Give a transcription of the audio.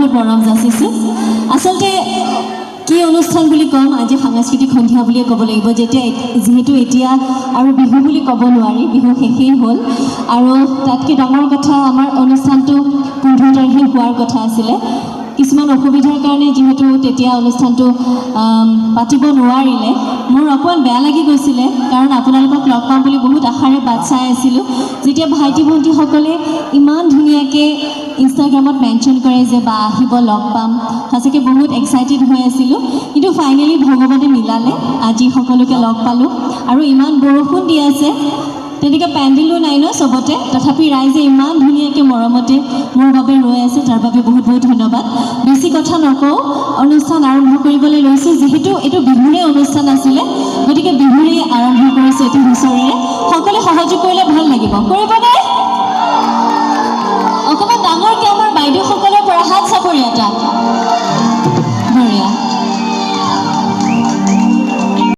বহুত মৰম যাচিছোঁ আচলতে কি অনুষ্ঠান বুলি ক'ম আজি সাংস্কৃতিক সন্ধিয়া বুলিয়ে ক'ব লাগিব যিহেতু এতিয়া আৰু বিহু বুলি ক'ব নোৱাৰি বিহু শেষেই হ'ল আৰু তাতকৈ ডাঙৰ কথা আমাৰ অনুষ্ঠানটো 15 তাৰিখে হোৱাৰ কথা আছিলে কিছুমান অসুবিধাৰ কাৰণে যিহেতু তেতিয়া অনুষ্ঠানটো পাতিব নোৱাৰিলে মোৰ অকণমান বেয়া লাগি গৈছিলে কাৰণ আপোনালোকক লগ পাম বুলি বহুত আশাৰে বাট চাই আছিলোঁ যেতিয়া ভাইটি ভণ্টিসকলে ইমান ধুনীয়াকৈ ইনষ্টাগ্ৰামত মেনশ্যন কৰে যে বা আহিব লগ পাম সঁচাকৈ বহুত এক্সাইটেড হৈ আছিলোঁ কিন্তু ফাইনেলি ভগৱানে মিলালে আজি সকলোকে লগ পালোঁ আৰু ইমান বৰষুণ দি আছে তেনেকৈ পেণ্ডেলো নাই ন চবতে তথাপি ৰাইজে ইমান ধুনীয়াকৈ মৰমতে মোৰ বাবে ৰৈ আছে তাৰ বাবে বহুত বহুত ধন্যবাদ বেছি কথা নকওঁ অনুষ্ঠান আৰম্ভ কৰিবলৈ লৈছোঁ যিহেতু এইটো বিহুৰে অনুষ্ঠান আছিলে গতিকে বিহুৰে আৰম্ভ কৰিছোঁ এইটো হুঁচৰেৰে সকলোৱে সহযোগ কৰিলে ভাল লাগিব কৰিবনে